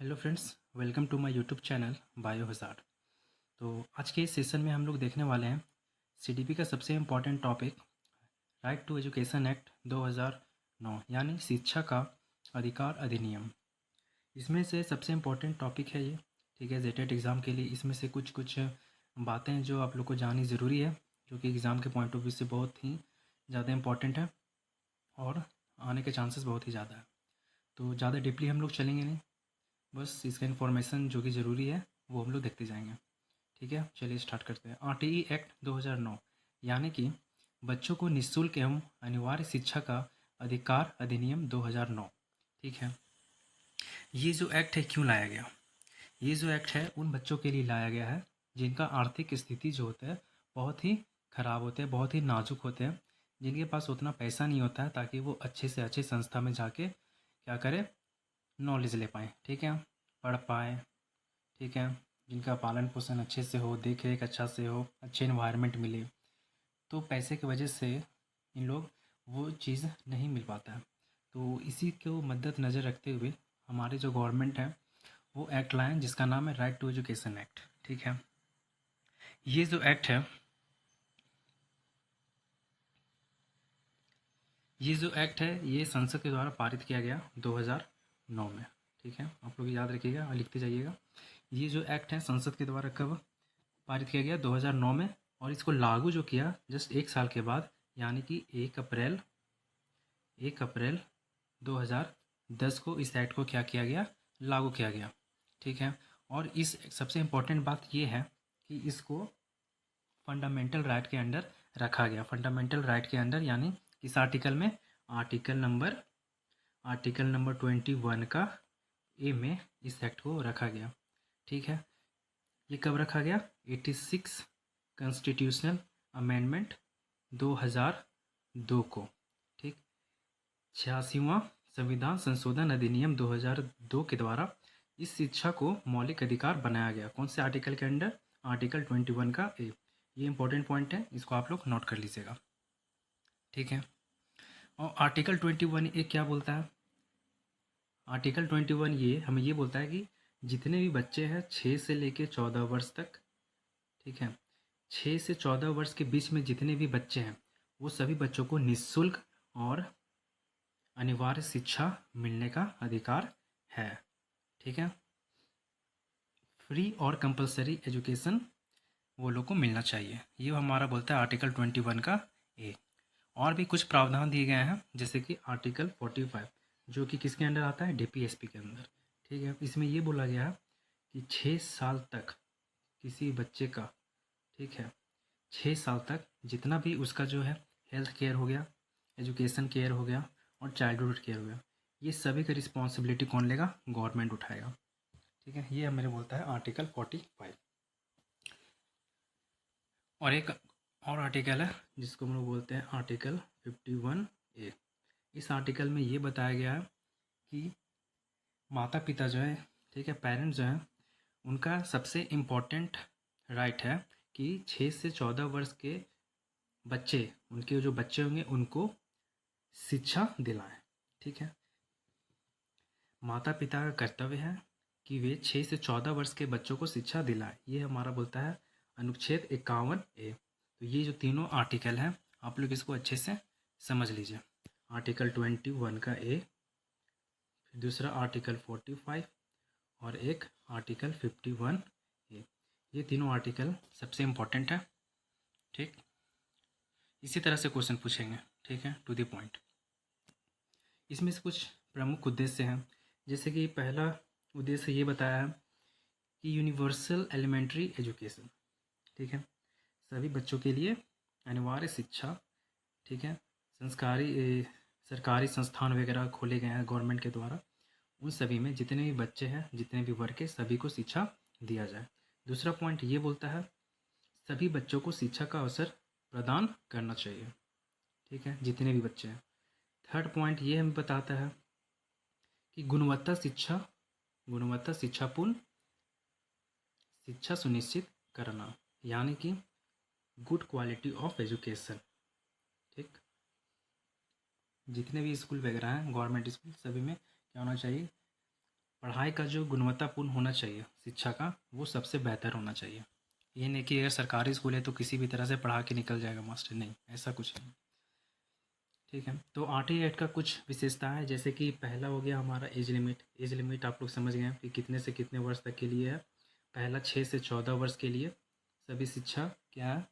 Hello friends, welcome to my YouTube channel bio hazard. तो आज के इस सेशन में हम लोग देखने वाले हैं सीडीपी का सबसे important topic right to education act 2009 यानी शिक्षा का अधिकार अधिनियम। इसमें से सबसे इम्पॉर्टेंट टॉपिक है ये, ठीक है। जेटेट एग्ज़ाम के लिए इसमें से कुछ कुछ बातें जो आप लोग को जाननी ज़रूरी है, जो कि एग्ज़ाम के पॉइंट ऑफ व्यू से बहुत ही ज़्यादा इम्पॉर्टेंट है और आने के चांसेस बहुत ही ज़्यादा है। तो ज़्यादा डीपली हम लोग चलेंगे नहीं, बस इसका इन्फॉर्मेशन जो कि ज़रूरी है वो हम लोग देखते जाएंगे। ठीक है, चलिए स्टार्ट करते हैं। आरटीई एक्ट 2009 यानी कि बच्चों को निःशुल्क एवं अनिवार्य शिक्षा का अधिकार अधिनियम 2009। ठीक है, ये जो एक्ट है क्यों लाया गया? ये जो एक्ट है उन बच्चों के लिए लाया गया है जिनका आर्थिक स्थिति जो होता है बहुत ही ख़राब होते हैं, बहुत ही नाजुक होते हैं, जिनके पास उतना पैसा नहीं होता है ताकि वो अच्छे से अच्छे संस्था में जाके क्या करें, नॉलेज ले पाएँ, ठीक है, पढ़ पाएँ, ठीक है, जिनका पालन पोषण अच्छे से हो, देख रेख अच्छा से हो, अच्छे इन्वायरमेंट मिले। तो पैसे की वजह से इन लोग वो चीज़ नहीं मिल पाता है। तो इसी को मद्देनज़र रखते हुए हमारे जो गवर्नमेंट है वो एक्ट लाए जिसका नाम है राइट टू एजुकेशन एक्ट। ठीक है, ये जो एक्ट है, ये संसद के द्वारा पारित किया गया 2009 में। ठीक है, आप लोग याद रखिएगा और लिखते जाइएगा। ये जो एक्ट है संसद के द्वारा कब पारित किया गया? 2009 में। और इसको लागू जो किया जस्ट एक साल के बाद, यानी कि 1 अप्रैल 2010 को इस एक्ट को क्या किया गया? लागू किया गया। ठीक है, और इस सबसे इम्पोर्टेंट बात ये है कि इसको फंडामेंटल राइट के अंडर रखा गया। फंडामेंटल राइट के अंडर यानी इस आर्टिकल में आर्टिकल नंबर 21 का ए में इस एक्ट को रखा गया। ठीक है, ये कब रखा गया? 86 कॉन्स्टिट्यूशनल अमेंडमेंट 2002 को। ठीक, 86वां संविधान संशोधन अधिनियम 2002 के द्वारा इस शिक्षा को मौलिक अधिकार बनाया गया। कौन से आर्टिकल के अंडर? आर्टिकल 21 का ए। ये इंपॉर्टेंट पॉइंट है, इसको आप लोग नोट कर लीजिएगा। ठीक है, और आर्टिकल 21 ए क्या बोलता है? आर्टिकल 21 ये हमें ये बोलता है कि जितने भी बच्चे हैं 6 से लेके 14 वर्ष तक, ठीक है, 6 से 14 वर्ष के बीच में जितने भी बच्चे हैं वो सभी बच्चों को निःशुल्क और अनिवार्य शिक्षा मिलने का अधिकार है। ठीक है, फ्री और कंपलसरी एजुकेशन वो लोग को मिलना चाहिए। ये हमारा बोलता है आर्टिकल 21 का ए। और भी कुछ प्रावधान दिए गए हैं जैसे कि आर्टिकल 45 जो कि किसके अंडर आता है? डीपीएसपी के अंदर। ठीक है, इसमें ये बोला गया है कि 6 साल तक किसी बच्चे का, ठीक है, 6 साल तक जितना भी उसका जो है हेल्थ केयर हो गया, एजुकेशन केयर हो गया और चाइल्डहुड केयर हो गया, ये सभी का रिस्पॉन्सिबिलिटी कौन लेगा? गवर्नमेंट उठाएगा। ठीक है, ये हमें बोलता है आर्टिकल 45। और एक और आर्टिकल है जिसको हम लोग बोलते हैं आर्टिकल 51 ए। इस आर्टिकल में ये बताया गया है कि माता पिता जो है, ठीक है, पेरेंट्स जो हैं, उनका सबसे इम्पोर्टेंट राइट है कि 6 से 14 वर्ष के बच्चे, उनके जो बच्चे होंगे उनको शिक्षा दिलाएं। ठीक है, माता पिता का कर्तव्य है कि वे 6 से 14 वर्ष के बच्चों को शिक्षा दिलाएं। ये हमारा बोलता है अनुच्छेद 51 ए। तो ये जो तीनों आर्टिकल हैं आप लोग इसको अच्छे से समझ लीजिए। आर्टिकल 21 का ए, फिर दूसरा आर्टिकल 45 और एक आर्टिकल 51 ए। ये तीनों आर्टिकल सबसे इम्पोर्टेंट है। ठीक, इसी तरह से क्वेश्चन पूछेंगे। ठीक है, टू द पॉइंट। इसमें से कुछ प्रमुख उद्देश्य हैं, जैसे कि पहला उद्देश्य ये बताया है कि यूनिवर्सल एलिमेंट्री एजुकेशन, ठीक है, सभी बच्चों के लिए अनिवार्य शिक्षा। ठीक है, सरकारी संस्थान वगैरह खोले गए हैं गवर्नमेंट के द्वारा, उन सभी में जितने भी बच्चे हैं, जितने भी वर्ग के, सभी को शिक्षा दिया जाए। दूसरा पॉइंट ये बोलता है सभी बच्चों को शिक्षा का अवसर प्रदान करना चाहिए। ठीक है, जितने भी बच्चे हैं। थर्ड पॉइंट ये हमें बताता है कि गुणवत्ता शिक्षापूर्ण शिक्षा सुनिश्चित करना, यानी कि गुड क्वालिटी ऑफ एजुकेशन। ठीक, जितने भी स्कूल वगैरह हैं गवर्नमेंट स्कूल, सभी में क्या होना चाहिए? पढ़ाई का जो गुणवत्तापूर्ण होना चाहिए शिक्षा का, वो सबसे बेहतर होना चाहिए। ये नहीं कि अगर सरकारी स्कूल है तो किसी भी तरह से पढ़ा के निकल जाएगा मास्टर, नहीं, ऐसा कुछ नहीं। ठीक है, तो आरटी एक्ट का कुछ विशेषता है, जैसे कि पहला हो गया हमारा एज लिमिट। एज लिमिट आप लोग समझ गए हैं कि कितने से कितने वर्ष तक के लिए है। पहला 6 से 14 वर्ष के लिए सभी शिक्षा क्या है,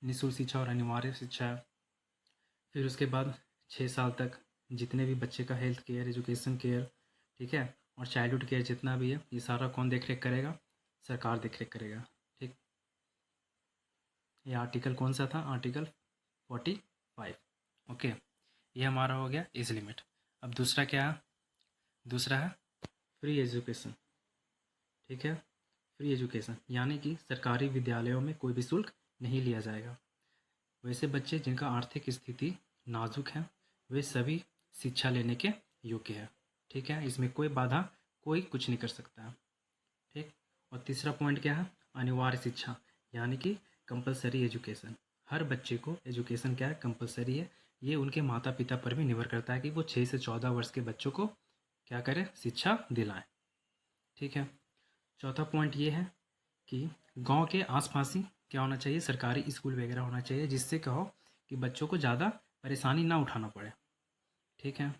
निःशुल्क शिक्षा और अनिवार्य शिक्षा है। फिर उसके बाद 6 साल तक जितने भी बच्चे का हेल्थ केयर, एजुकेशन केयर, ठीक है, और चाइल्डहुड केयर जितना भी है, ये सारा कौन देख रेख करेगा, सरकार देख रेख करेगा। ठीक, ये आर्टिकल कौन सा था, आर्टिकल 45। ओके, ये हमारा हो गया एज लिमिट। अब दूसरा क्या है, दूसरा है फ्री एजुकेशन। ठीक है, फ्री एजुकेशन यानी कि सरकारी विद्यालयों में कोई भी शुल्क नहीं लिया जाएगा। वैसे बच्चे जिनका आर्थिक स्थिति नाजुक है वे सभी शिक्षा लेने के योग्य है। ठीक है, इसमें कोई बाधा, कोई कुछ नहीं कर सकता है। ठीक, और तीसरा पॉइंट क्या है, अनिवार्य शिक्षा यानी कि कंपलसरी एजुकेशन। हर बच्चे को एजुकेशन क्या है, कंपलसरी है। ये उनके माता पिता पर भी निर्भर करता है कि वो 6 से 14 वर्ष के बच्चों को क्या करें, शिक्षा दिलाएं। ठीक है, चौथा पॉइंट ये है कि गांव के आसपास ही क्या होना चाहिए, सरकारी स्कूल वगैरह होना चाहिए, जिससे क्या हो कि बच्चों को ज़्यादा परेशानी ना उठाना पड़े। ठीक है,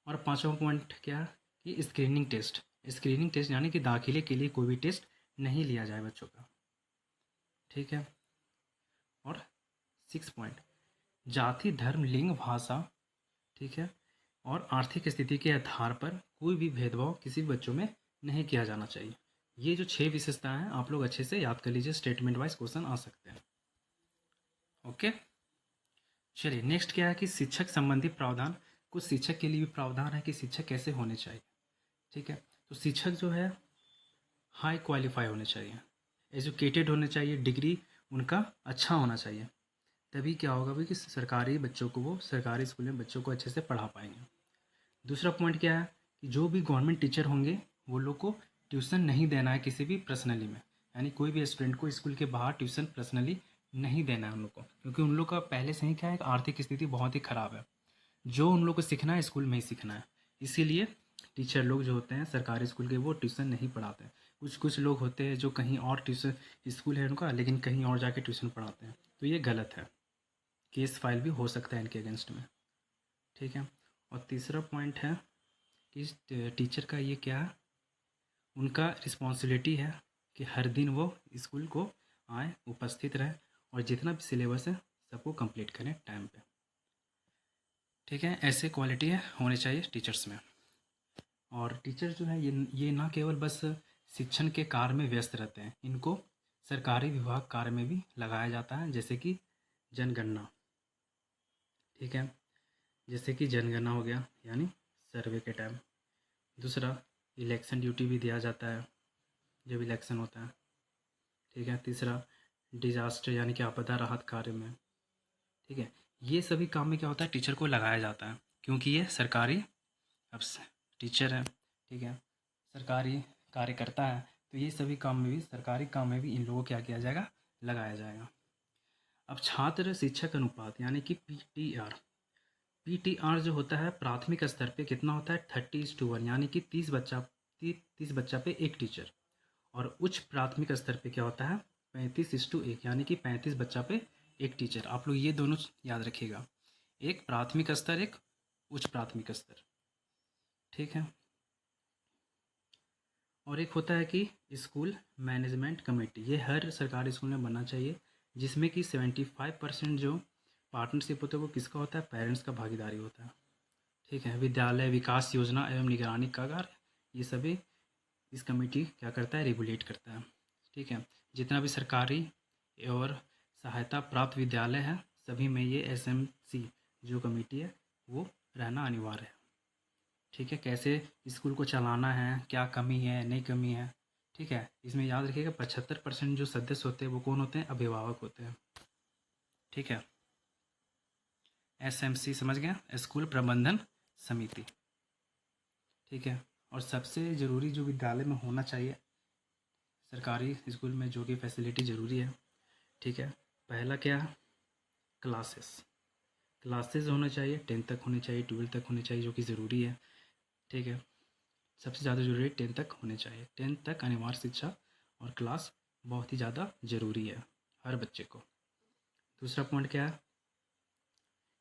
और पांचवा पॉइंट क्या है कि स्क्रीनिंग टेस्ट। स्क्रीनिंग टेस्ट यानी कि दाखिले के लिए कोई भी टेस्ट नहीं लिया जाए बच्चों का। ठीक है, और 6 पॉइंट, जाति, धर्म, लिंग, भाषा, ठीक है, और आर्थिक स्थिति के आधार पर कोई भी भेदभाव किसी भी बच्चों में नहीं किया जाना चाहिए। ये जो 6 विशेषताएं हैं आप लोग अच्छे से याद कर लीजिए, स्टेटमेंट वाइज क्वेश्चन आ सकते हैं। ओके, चलिए नेक्स्ट क्या है कि शिक्षक संबंधी प्रावधान। कुछ शिक्षक के लिए भी प्रावधान है कि शिक्षक कैसे होने चाहिए। ठीक है, तो शिक्षक जो है हाई क्वालिफाई होने चाहिए, एजुकेटेड होने चाहिए, डिग्री उनका अच्छा होना चाहिए, तभी क्या होगा भाई कि सरकारी बच्चों को, वो सरकारी स्कूल में बच्चों को अच्छे से पढ़ा पाएंगे। दूसरा पॉइंट क्या है कि जो भी गवर्नमेंट टीचर होंगे वो लोग को ट्यूशन नहीं देना है किसी भी पर्सनली में, यानी कोई भी स्टूडेंट को स्कूल के बाहर ट्यूशन पर्सनली नहीं देना है उन लोग को, क्योंकि उन लोग का पहले से ही क्या है, आर्थिक स्थिति बहुत ही ख़राब है। जो उन लोग को सीखना है स्कूल में ही सीखना है, इसीलिए टीचर लोग जो होते हैं सरकारी स्कूल के वो ट्यूशन नहीं पढ़ाते हैं। कुछ कुछ लोग होते हैं जो कहीं और ट्यूशन, स्कूल है उनका लेकिन कहीं और जाके ट्यूशन पढ़ाते हैं, तो ये गलत है, केस फाइल भी हो सकता है इनके अगेंस्ट में। ठीक है, और तीसरा पॉइंट है कि टीचर का ये क्या है, उनका रिस्पॉन्सिबिलिटी है कि हर दिन वो स्कूल को आए, उपस्थित रहें और जितना भी सिलेबस है सबको कंप्लीट करें टाइम पे। ठीक है, ऐसे क्वालिटी है होने चाहिए टीचर्स में। और टीचर जो है ये ना केवल बस शिक्षण के कार्य में व्यस्त रहते हैं, इनको सरकारी विभाग कार्य में भी लगाया जाता है, जैसे कि जनगणना। ठीक है, जैसे कि जनगणना हो गया यानी सर्वे के टाइम। दूसरा, इलेक्शन ड्यूटी भी दिया जाता है जब इलेक्शन होता है। ठीक है, तीसरा, डिजास्टर यानी कि आपदा राहत कार्य में। ठीक है, ये सभी काम में क्या होता है, टीचर को लगाया जाता है, क्योंकि ये सरकारी अब टीचर है। ठीक है, सरकारी कार्यकर्ता है, तो ये सभी काम में भी, सरकारी काम में भी इन लोगों को क्या किया जाएगा, लगाया जाएगा। अब छात्र शिक्षक अनुपात यानी कि पीटीआर। पीटीआर जो होता है प्राथमिक स्तर पे कितना होता है, 30:1 यानी कि 30 बच्चा पे एक टीचर। और उच्च प्राथमिक स्तर पे क्या होता है, 35:1 यानी कि 35 बच्चा पे एक टीचर। आप लोग ये दोनों याद रखिएगा, एक प्राथमिक स्तर, एक उच्च प्राथमिक स्तर। ठीक है, और एक होता है कि स्कूल मैनेजमेंट कमेटी, ये हर सरकारी स्कूल में बनना चाहिए, जिसमें कि 75% जो पार्टनरशिप होता है वो किसका होता है, पेरेंट्स का भागीदारी होता है। ठीक है, विद्यालय विकास योजना एवं निगरानी का कार्य, ये सभी इस कमेटी क्या करता है, रेगुलेट करता है। ठीक है, जितना भी सरकारी और सहायता प्राप्त विद्यालय है सभी में ये एसएमसी जो कमेटी है वो रहना अनिवार्य है। ठीक है, कैसे स्कूल को चलाना है, क्या कमी है, नहीं कमी है। ठीक है, इसमें याद रखिएगा 75% जो सदस्य होते हैं वो कौन होते हैं, अभिभावक होते हैं। ठीक है, एसएमसी समझ गया, स्कूल प्रबंधन समिति। ठीक है, और सबसे ज़रूरी जो विद्यालय में होना चाहिए सरकारी स्कूल में जो कि फैसिलिटी ज़रूरी है। ठीक है, पहला क्या है, क्लासेस। क्लासेस होना चाहिए, 10 तक होनी चाहिए, 12 तक होनी चाहिए, जो कि ज़रूरी है। ठीक है, सबसे ज़्यादा ज़रूरी 10th तक होने चाहिए। 10th तक अनिवार्य शिक्षा और क्लास बहुत ही ज़्यादा ज़रूरी है हर बच्चे को। दूसरा पॉइंट क्या है,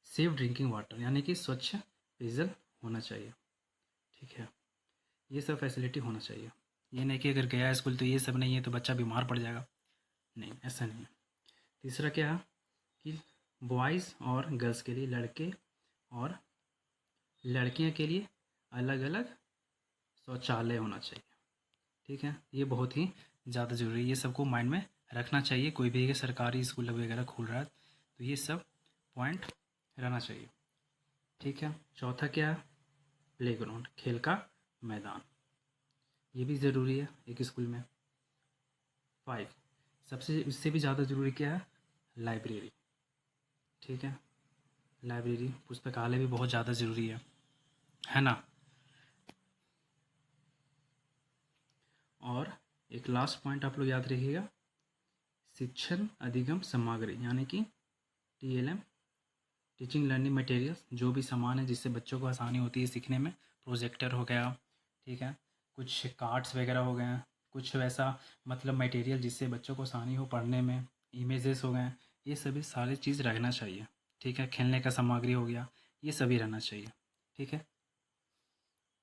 सेफ ड्रिंकिंग वाटर, यानी कि स्वच्छ पेयजल होना चाहिए। ठीक है, ये सब फैसिलिटी होना चाहिए। ये नहीं कि अगर गया स्कूल तो ये सब नहीं है तो बच्चा बीमार पड़ जाएगा, नहीं, ऐसा नहीं है। तीसरा क्या है कि बॉयज़ और गर्ल्स के लिए, लड़के और लड़कियों के लिए अलग अलग शौचालय होना चाहिए। ठीक है, ये बहुत ही ज़्यादा ज़रूरी है, ये सबको माइंड में रखना चाहिए। कोई भी सरकारी स्कूल वगैरह खोल रहा है तो ये सब पॉइंट रहना चाहिए। ठीक है, चौथा क्या है, प्ले ग्राउंड, खेल का मैदान, ये भी ज़रूरी है एक स्कूल में। 5, सबसे इससे भी ज़्यादा ज़रूरी क्या है, लाइब्रेरी। ठीक है, लाइब्रेरी, पुस्तकालय भी बहुत ज़्यादा ज़रूरी है ना। और एक लास्ट पॉइंट आप लोग याद रखिएगा, शिक्षण अधिगम सामग्री, यानी कि TLM, टीचिंग लर्निंग मटेरियल्स, जो भी सामान है जिससे बच्चों को आसानी होती है सीखने में। प्रोजेक्टर हो गया, ठीक है, कुछ कार्ड्स वगैरह हो गए, कुछ वैसा मतलब मटेरियल जिससे बच्चों को आसानी हो पढ़ने में, इमेजेस हो गए, ये सभी सारी चीज़ रहना चाहिए। ठीक है, खेलने का सामग्री हो गया, ये सभी रहना चाहिए। ठीक है,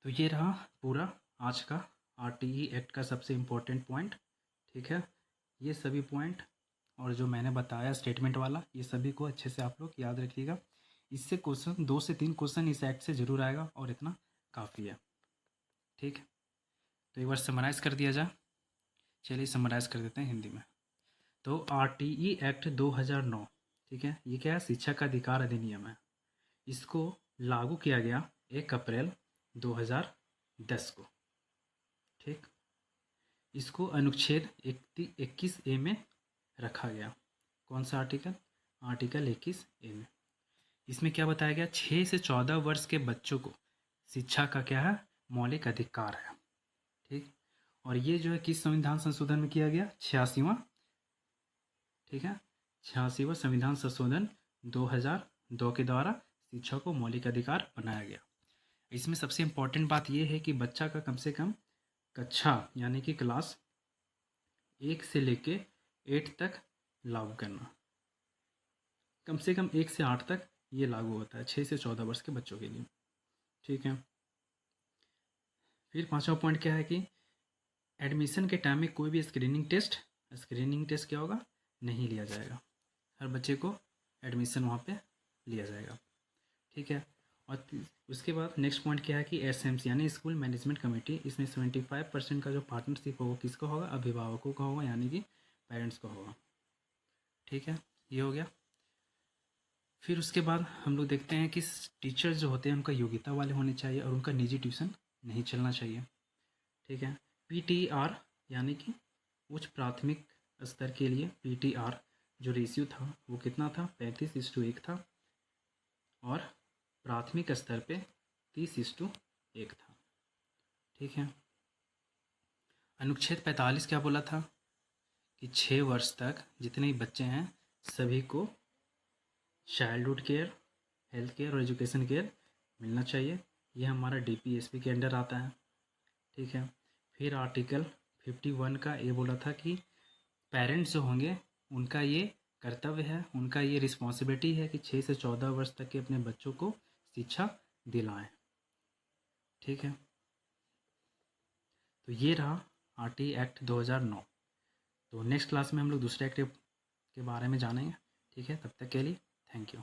तो ये रहा पूरा आज का RTE एक्ट का सबसे इम्पोर्टेंट पॉइंट। ठीक है, ये सभी पॉइंट और जो मैंने बताया स्टेटमेंट वाला, ये सभी को अच्छे से आप लोग याद रखिएगा। इससे क्वेश्चन 2 से 3 क्वेश्चन इस एक्ट से ज़रूर आएगा और इतना काफ़ी है। ठीक है, तो एक बार समराइज़ कर दिया जाए। चलिए समराइज़ कर देते हैं हिंदी में। तो RTE एक्ट 2009, ठीक है, ये क्या है, शिक्षा का अधिकार अधिनियम है। इसको लागू किया गया 1 अप्रैल 2010 को। ठीक, इसको अनुच्छेद 21A में रखा गया। कौन सा आर्टिकल, आर्टिकल 21A में। इसमें क्या बताया गया, 6 से 14 वर्ष के बच्चों को शिक्षा का क्या है, मौलिक अधिकार है। ठीक, और ये जो है किस संविधान संशोधन में किया गया, 86वां। ठीक है, 86वां संविधान संशोधन 2002 के द्वारा शिक्षा को मौलिक अधिकार बनाया गया। इसमें सबसे इम्पोर्टेंट बात यह है कि बच्चा का कम से कम कक्षा यानी कि क्लास 1 से लेके 8 तक लागू करना, कम से कम 1 से 8 तक ये लागू होता है 6 से 14 वर्ष के बच्चों के लिए। ठीक है, फिर 5वां पॉइंट क्या है कि एडमिशन के टाइम में कोई भी स्क्रीनिंग टेस्ट क्या होगा, नहीं लिया जाएगा। हर बच्चे को एडमिशन वहाँ पे लिया जाएगा। ठीक है, और उसके बाद नेक्स्ट पॉइंट क्या है कि SMC यानी स्कूल मैनेजमेंट कमेटी, इसमें 75% का जो पार्टनरशिप होगा किसका होगा, अभिभावकों का होगा, यानी कि पेरेंट्स का होगा। ठीक है, ये हो गया। फिर उसके बाद हम लोग देखते हैं कि टीचर्स जो होते हैं उनका योग्यता वाले होने चाहिए और उनका निजी ट्यूशन नहीं चलना चाहिए। ठीक है, PTR यानी कि उच्च प्राथमिक स्तर के लिए PTR जो रेशियो था वो कितना था, 35:1 था, और प्राथमिक स्तर पे 30:1 था। ठीक है, अनुच्छेद 45 क्या बोला था कि 6 वर्ष तक जितने भी बच्चे हैं सभी को चाइल्डहुड केयर, हेल्थ केयर और एजुकेशन केयर मिलना चाहिए। ये हमारा DPSP के अंडर आता है। ठीक है, फिर आर्टिकल 51 का ये बोला था कि पेरेंट्स जो होंगे उनका ये कर्तव्य है, उनका ये रिस्पॉन्सिबिलिटी है कि 6 से 14 वर्ष तक के अपने बच्चों को शिक्षा दिलाएं। ठीक है, तो ये रहा RTE एक्ट 2009। तो नेक्स्ट क्लास में हम लोग दूसरे एक्ट के बारे में जानेंगे। ठीक है, तब तक के लिए थैंक यू।